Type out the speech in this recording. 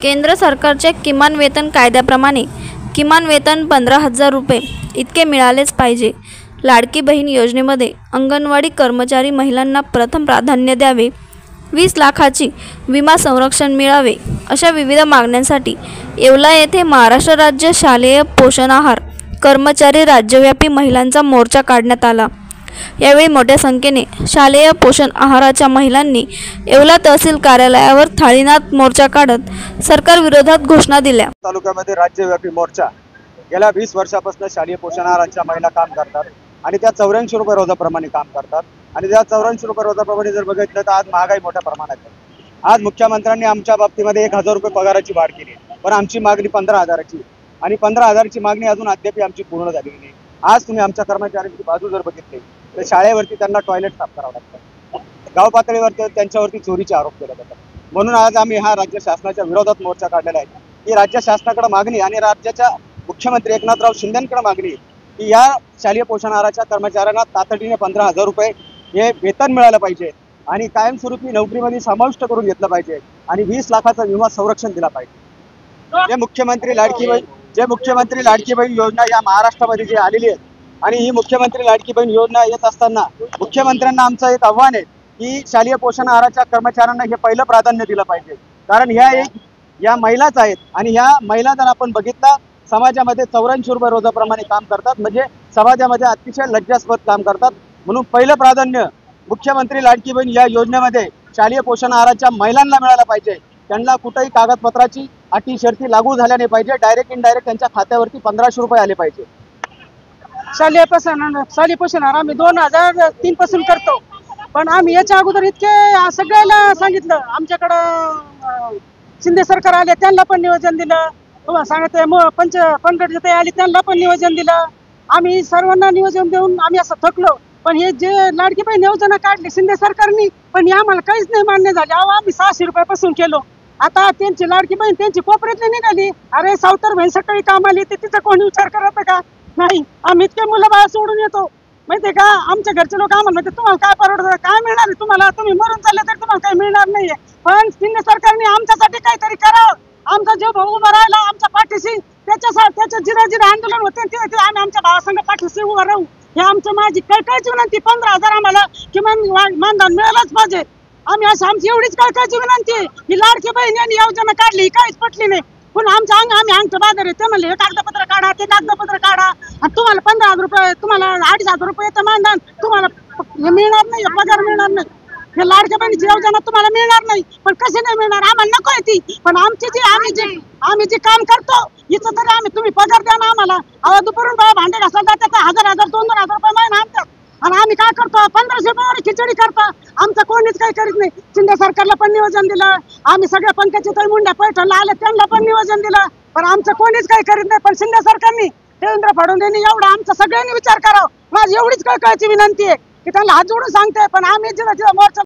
केंद्र सरकारच्या किमान वेतन कायद्याप्रमाणे किमान वेतन 15,000 रुपये इतके मिळालेच पाहिजे। लाडकी बहीण योजनेमध्ये अंगणवाडी कर्मचारी महिलांना प्रथम प्राधान्य द्यावे, 20 लाखाची विमा संरक्षण मिळावे अशा विविध मागण्यांसाठी येवला येथे महाराष्ट्र राज्य शालेय पोषण आहार कर्मचारी राज्यव्यापी महिलांचा मोर्चा काढण्यात आला। यावेळी मोठ्या संख्येने शालेय पोषण आहाराच्या महिलांनी येवला तहसील कार्यालयावर थाळीनाद मोर्चा काढत सरकार विरोधात घोषणा दिल्या। तालुक्यामध्ये राज्यव्यापी मोर्चा गेल्या 20 वर्षापासून शालेय पोषण आहाराच्या महिला काम करतात आणि त्या 84 रुपये रोजाप्रमाणे काम करतात आणि त्या 84 रुपये रोजाप्रमाणे जर बघितलं तर आज महागाई मोठ्या प्रमाणात आहे। आज मुख्यमंत्र्यांनी आमच्या बाबतीमध्ये 1000 रुपये पगाराची वाढ केली, पण आमची मागणी 15,000ची आणि 15,000ची मागणी अजून अद्याप आमची पूर्ण झालेली नाही। आज तुम्ही आमच्या कर्मचाऱ्यांची बाजू जर बघितली तर शाळेवरती त्यांना टॉयलेट साफ करावं लागतं, गाव पातळीवरती त्यांच्यावरती चोरीचे आरोप केले जातात। म्हणून आज आम्ही हा राज्य शासनाच्या विरोधात मोर्चा काढलेला आहे की राज्य शासनाकडे मागणी आणि राज्याच्या मुख्यमंत्री एकनाथराव शिंदेंकडे मागणी की या शालेय पोषण आहाराच्या कर्मचाऱ्यांना तातडीने 15,000 रुपये हे वेतन मिळालं पाहिजे आणि कायमस्वरूपी नोकरीमध्ये समाविष्ट करून घेतलं पाहिजे आणि 20 लाखाचा विमा संरक्षण दिला पाहिजे। जे मुख्यमंत्री लाडकी बहीण योजना या महाराष्ट्रामध्ये जी आलेली आहे आणि ही मुख्यमंत्री लाडकी बहीण योजना येत असताना मुख्यमंत्र्यांना आमचं एक आव्हान आहे की शालेय पोषण आहाराच्या कर्मचाऱ्यांना हे पहिलं प्राधान्य दिलं पाहिजे, कारण या महिलाच आहेत आणि ह्या महिला जर आपण बघितलं समाजामध्ये 84 रुपये रोजाप्रमाणे काम करतात, म्हणजे समाजामध्ये अतिशय लज्जास्पद काम करतात। म्हणून पहिलं प्राधान्य मुख्यमंत्री लाडकी बहीण या योजनेमध्ये शालेय पोषण आहाराच्या महिलांना मिळालं पाहिजे। त्यांना कुठेही कागदपत्राची अटी शर्ती लागू झाल्या नाही पाहिजे, डायरेक्ट इनडायरेक्ट त्यांच्या खात्यावरती 1500 रुपये आले पाहिजे। शालेय पोषण आहार आम्ही 2003 पासून करतो, पण आम्ही याच्या अगोदर इतके सगळ्याला सांगितलं। आमच्याकडं शिंदे सरकार आले त्यांना पण नियोजन दिलं, तुम्हाला सांगते पंकज आली त्यांना पण नियोजन दिलं। आम्ही सर्वांना नियोजन देऊन आम्ही असं थकलो, पण हे जे लाडकी बहीण योजना काढली शिंदे सरकारनी पण आम्हाला काहीच नाही मान्य झाले। आम्ही 600 रुपयापासून केलो, आता त्यांची लाडकी बहीण त्यांची कोपऱ्यातली निघाली। अरे सावतर बहीण सकाळी कामाली तर तिचा कोणी विचार करत का? नाही, आम्ही इतके मुलं बाळ सोडून येतो माहितीये का? आमच्या घरचे लोक आम्हाला म्हणते तुम्हाला काय परवडतं, काय मिळणार आहे तुम्हाला, तुम्ही मरून चालले तर तुम्हाला काही मिळणार नाहीये। पण शिंदे सरकारने आमच्यासाठी काहीतरी करावं, आमचा जीव भाऊ उभा राहिला आमच्या पाठीशी, त्याच्या जिरा आंदोलन होते ते आम्ही आमच्या भावासंग पाठीशी उभा राहू, हे आमच्या माझी कळकळीची विनंती। 15,000 आम्हाला किमान मानधन मिळालंच पाहिजे। आमची एवढीच कळकळीची विनंती ही लाडकी बहीण यांनी योजना काढली ही काहीच पटली नाही, पण आम्ही अंगठ बाजार आहे ते म्हणले हे कागदपत्र काढा ते कागदपत्र काढा आणि तुम्हाला 15,000 रुपये तुम्हाला 2,500 रुपये येतं मानधन, तुम्हाला मिळणार नाही, पगार मिळणार नाही, हे लाडक्या बहिणीची योजना तुम्हाला मिळणार नाही। पण कसे नाही मिळणार, आम्हाला नको आहे ती, पण आम्ही जे काम करतो हिचं तरी तुम्ही पगार द्या ना आम्हाला। दुपारून भांडे घासायला त्याचा 1,000 2,000 रुपये महिना आणतात आणि आम्ही काय करतो 1500 रुपयावर खिचडी करतो, आमचं कोणीच काही करीत नाही। शिंदे सरकारला पण नियोजन दिलं, आम्ही सगळ्या पंकजाताई मुंडे पैठणला आले त्यांना पण नियोजन दिलं, पण आमचं कोणीच काही करीत नाही। पण शिंदे सरकारने देवेंद्र फडणवीस एवढा आमचा सगळ्यांनी विचार करावा, माझी एवढीच कळकळीची विनंती आहे की त्यांना हात जोडून सांगते। पण आम्ही जिथं मोर्चा